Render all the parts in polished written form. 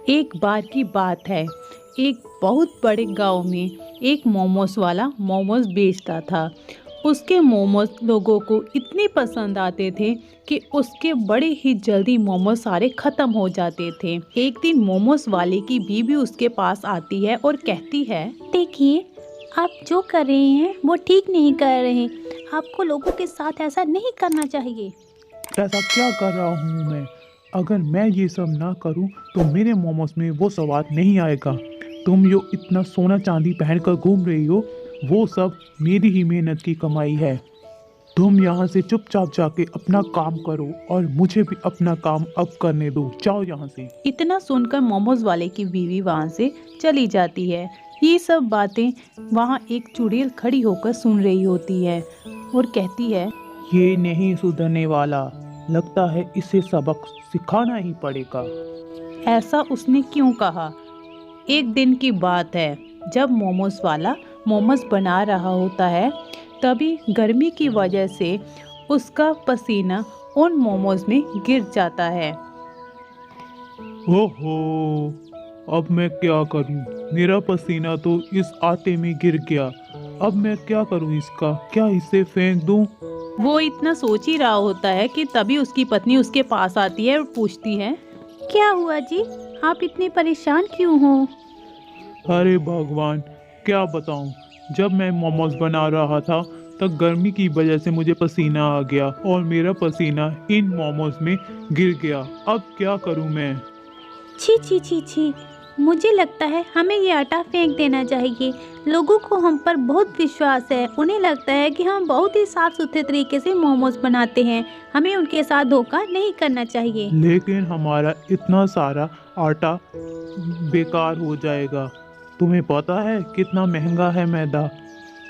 एक बार की बात है। एक बहुत बड़े गांव में एक मोमोज वाला मोमोज बेचता था। उसके मोमोज लोगों को इतने पसंद आते थे कि उसके बड़े ही जल्दी मोमोज सारे खत्म हो जाते थे। एक दिन मोमोज वाले की बीवी उसके पास आती है और कहती है, देखिए, आप जो कर रहे हैं वो ठीक नहीं कर रहे। आपको लोगों के साथ ऐसा नहीं करना चाहिए। ऐसा क्या कर रहा हूँ मैं? अगर मैं ये सब ना करूँ तो मेरे मोमोज में वो स्वाद नहीं आएगा। तुम जो इतना सोना चांदी पहनकर घूम रही हो, वो सब मेरी ही मेहनत की कमाई है। तुम यहाँ से चुपचाप जाके अपना काम करो और मुझे भी अपना काम अब करने दो। जाओ यहाँ से। इतना सुनकर मोमोज वाले की बीवी वहाँ से चली जाती है। ये सब बातें वहाँ एक चुड़ैल खड़ी होकर सुन रही होती है और कहती है, ये नहीं सुधरने वाला, लगता है इसे सबक सिखाना ही पड़ेगा। ऐसा उसने क्यों कहा? एक दिन की बात है, जब मोमोज वाला मोमोज बना रहा होता है, तभी गर्मी की वजह से उसका पसीना उन मोमोज में गिर जाता है। ओहो, अब मैं क्या करूं? मेरा पसीना तो इस आटे में गिर गया। अब मैं क्या करूं इसका? क्या इसे फेंक दूं? वो इतना सोच ही रहा होता है कि तभी उसकी पत्नी उसके पास आती है और पूछती है, क्या हुआ जी? आप इतने परेशान क्यों हो? अरे भगवान, क्या बताऊं। जब मैं मोमोज बना रहा था तब गर्मी की वजह से मुझे पसीना आ गया और मेरा पसीना इन मोमोज में गिर गया। अब क्या करूं मैं? छी छी छी छी, मुझे लगता है हमें ये आटा फेंक देना चाहिए। लोगों को हम पर बहुत विश्वास है। उन्हें लगता है कि हम बहुत ही साफ सुथरे तरीके से मोमोज बनाते हैं। हमें उनके साथ धोखा नहीं करना चाहिए। लेकिन हमारा इतना सारा आटा बेकार हो जाएगा। तुम्हें पता है कितना महंगा है मैदा?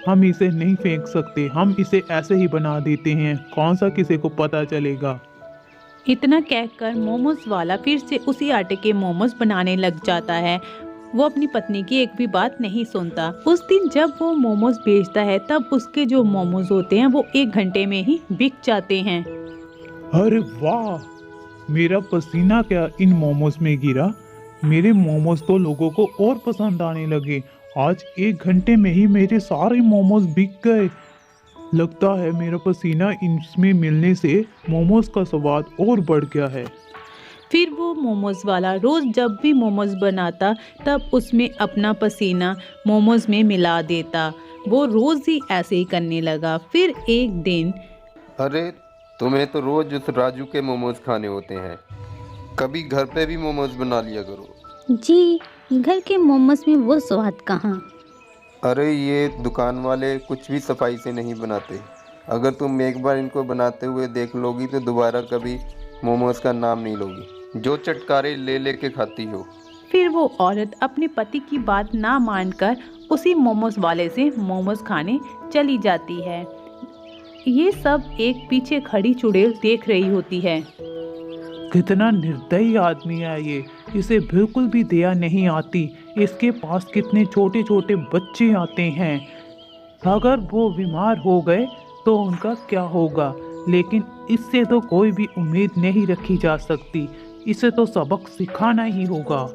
हम इसे नहीं फेंक सकते। हम इसे ऐसे ही बना देते हैं। कौन सा किसी को पता चलेगा? इतना कहकर मोमोज वाला फिर से उसी आटे के मोमोज बनाने लग जाता है। वो अपनी पत्नी की एक भी बात नहीं सुनता। उस दिन जब वो मोमोज बेचता है, तब उसके जो मोमोज होते हैं वो 1 घंटे में ही बिक जाते हैं। अरे वाह, मेरा पसीना क्या इन मोमोज में गिरा। मेरे मोमोज तो लोगों को और पसंद आने लगे। आज 1 घंटे में ही मेरे सारे मोमोज बिक गए। लगता है मेरा पसीना इनमें मिलने से मोमोज का स्वाद और बढ़ गया है। फिर वो मोमोज वाला रोज जब भी मोमोज बनाता, तब उसमें अपना पसीना मोमोज में मिला देता। वो रोज ही ऐसे ही करने लगा। फिर एक दिन अरे, तुम्हें तो रोज उस राजू के मोमोज खाने होते हैं। कभी घर पे भी मोमोज बना लिया करो। जी, घर के मोमोज में वो स्वाद कहाँ। अरे, ये दुकान वाले कुछ भी सफाई से नहीं बनाते। अगर तुम एक बार इनको बनाते हुए देख लोगी तो दोबारा कभी मोमोज का नाम नहीं लोगी। जो चटकारे ले लेके खाती हो। फिर वो औरत अपने पति की बात ना मानकर उसी मोमोज वाले से मोमोज खाने चली जाती है। ये सब एक पीछे खड़ी चुड़ैल देख रही होती है। कितना निर्दयी आदमी है ये। इसे बिल्कुल भी दया नहीं आती। इसके पास कितने छोटे छोटे बच्चे आते हैं। अगर वो बीमार हो गए तो उनका क्या होगा? लेकिन इससे तो कोई भी उम्मीद नहीं रखी जा सकती। इसे तो सबक सिखाना ही होगा।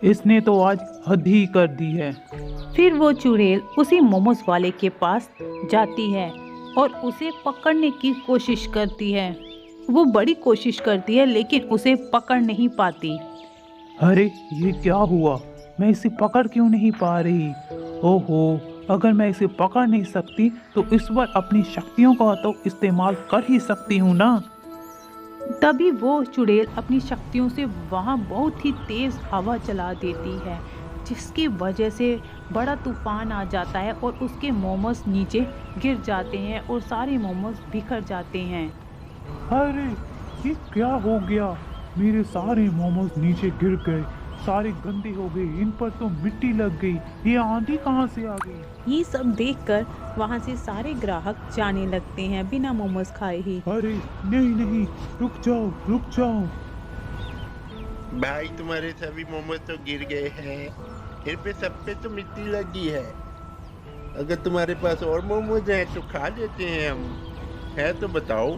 इसने तो आज हद ही कर दी है। फिर वो चुड़ैल उसी मोमोज वाले के पास जाती है और उसे पकड़ने की कोशिश करती है। वो बड़ी कोशिश करती है लेकिन उसे पकड़ नहीं पाती। अरे, ये क्या हुआ? मैं इसे पकड़ क्यों नहीं पा रही? ओहो, अगर मैं इसे पकड़ नहीं सकती तो इस बार अपनी शक्तियों का तो इस्तेमाल कर ही सकती हूँ ना। तभी वो चुड़ैल अपनी शक्तियों से वहाँ बहुत ही तेज हवा चला देती है, जिसकी वजह से बड़ा तूफान आ जाता है और उसके मोमोज नीचे गिर जाते हैं और सारे मोमोज बिखर जाते हैं। अरे, ये क्या हो गया? मेरे सारे मोमोज नीचे गिर गए। सारे गंदे हो गए। इन पर तो मिट्टी लग गई। ये आंधी कहाँ से आ गई? ये सब देखकर वहाँ से सारे ग्राहक जाने लगते हैं बिना मोमोज खाए ही। अरे नहीं नहीं, रुक जाओ रुक जाओ। भाई, तुम्हारे सभी मोमोज तो गिर गए हैं। इन पे सब पे तो मिट्टी लगी है। अगर तुम्हारे पास और मोमोज हैं तो खा लेते हैं हम। है तो बताओ।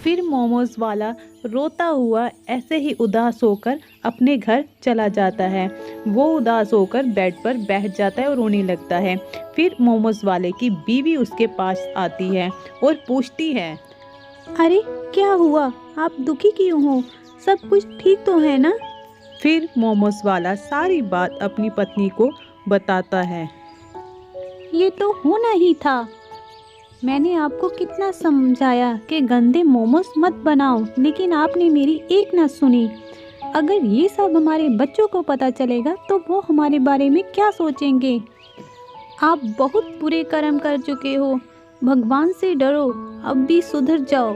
फिर मोमोज वाला रोता हुआ ऐसे ही उदास होकर अपने घर चला जाता है। वो उदास होकर बेड पर बैठ जाता है और रोने लगता है। फिर मोमोज वाले की बीवी उसके पास आती है और पूछती है, अरे क्या हुआ, आप दुखी क्यों हो? सब कुछ ठीक तो है ना? फिर मोमोज वाला सारी बात अपनी पत्नी को बताता है। ये तो होना ही था। मैंने आपको कितना समझाया कि गंदे मोमोज मत बनाओ, लेकिन आपने मेरी एक न सुनी। अगर ये सब हमारे बच्चों को पता चलेगा तो वो हमारे बारे में क्या सोचेंगे? आप बहुत बुरे कर्म कर चुके हो। भगवान से डरो, अब भी सुधर जाओ।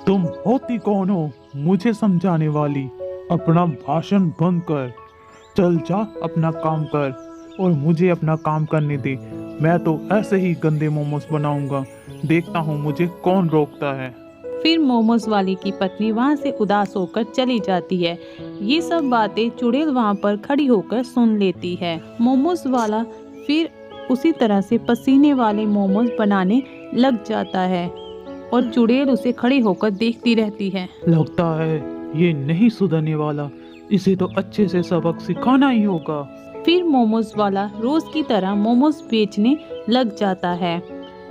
तुम होती कौन हो मुझे समझाने वाली? अपना भाषण बंद कर, चल जा अपना काम कर और मुझे अपना काम करने दे। मैं तो ऐसे ही गंदे मोमोज बनाऊंगा, देखता हूँ मुझे कौन रोकता है। फिर मोमोज वाली की पत्नी वहाँ से उदास होकर चली जाती है। ये सब बातें चुड़ैल वहाँ पर खड़ी होकर सुन लेती है। मोमोज वाला फिर उसी तरह से पसीने वाले मोमोज बनाने लग जाता है और चुड़ैल उसे खड़ी होकर देखती रहती है। लगता है ये नहीं सुधरने वाला, इसे तो अच्छे से सबक सिखाना ही होगा। फिर मोमोज वाला रोज की तरह मोमोज बेचने लग जाता है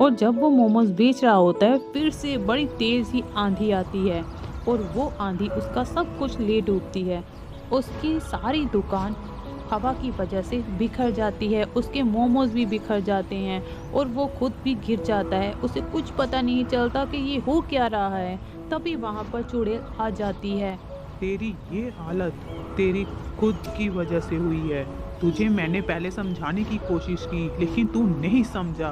और जब वो मोमोज बेच रहा होता है फिर से बड़ी तेज ही आंधी आती है और वो आंधी उसका सब कुछ ले डूबती है। उसकी सारी दुकान हवा की वजह से बिखर जाती है, उसके मोमोज भी बिखर जाते हैं और वो खुद भी गिर जाता है। उसे कुछ पता नहीं चलता कि ये हो क्या रहा है। तभी वहाँ पर चुड़ैल आ जाती है। तेरी ये हालत तेरी खुद की वजह से हुई है। तुझे मैंने पहले समझाने की कोशिश की लेकिन तू नहीं समझा।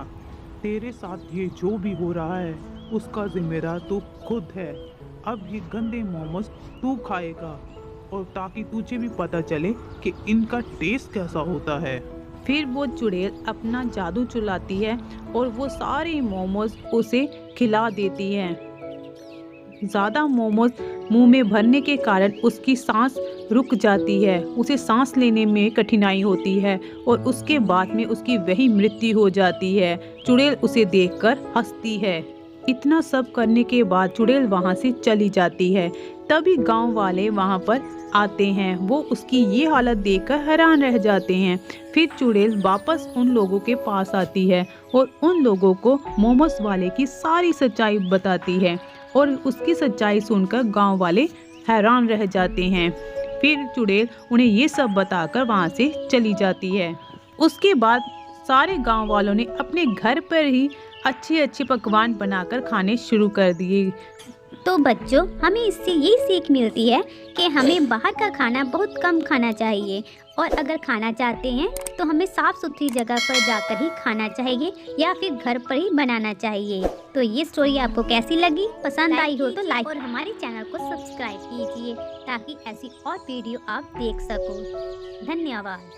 तेरे साथ ये जो भी हो रहा है उसका जिम्मेदार तू खुद है। अब ये गंदे मोमोज तू खाएगा और ताकि तुझे भी पता चले कि इनका टेस्ट कैसा होता है। फिर वो चुड़ैल अपना जादू चलाती है और वो सारे मोमोज उसे खिला देती है। ज़्यादा मोमोज मुंह में भरने के कारण उसकी सांस रुक जाती है, उसे सांस लेने में कठिनाई होती है और उसके बाद में उसकी वही मृत्यु हो जाती है। चुड़ैल उसे देखकर हंसती है। इतना सब करने के बाद चुड़ैल वहाँ से चली जाती है। तभी गांव वाले वहाँ पर आते हैं। वो उसकी ये हालत देखकर हैरान रह जाते हैं। फिर चुड़ैल वापस उन लोगों के पास आती है और उन लोगों को मोमोज वाले की सारी सच्चाई बताती है और उसकी सच्चाई सुनकर गांव वाले हैरान रह जाते हैं। फिर चुड़ैल उन्हें ये सब बताकर वहाँ से चली जाती है। उसके बाद सारे गांव वालों ने अपने घर पर ही अच्छे अच्छे पकवान बनाकर खाने शुरू कर दिए। तो बच्चों, हमें इससे यही सीख मिलती है कि हमें बाहर का खाना बहुत कम खाना चाहिए और अगर खाना चाहते हैं तो हमें साफ़ सुथरी जगह पर जाकर ही खाना चाहिए या फिर घर पर ही बनाना चाहिए। तो ये स्टोरी आपको कैसी लगी? पसंद आई हो तो लाइक और हमारे चैनल को सब्सक्राइब कीजिए ताकि ऐसी और वीडियो आप देख सको। धन्यवाद।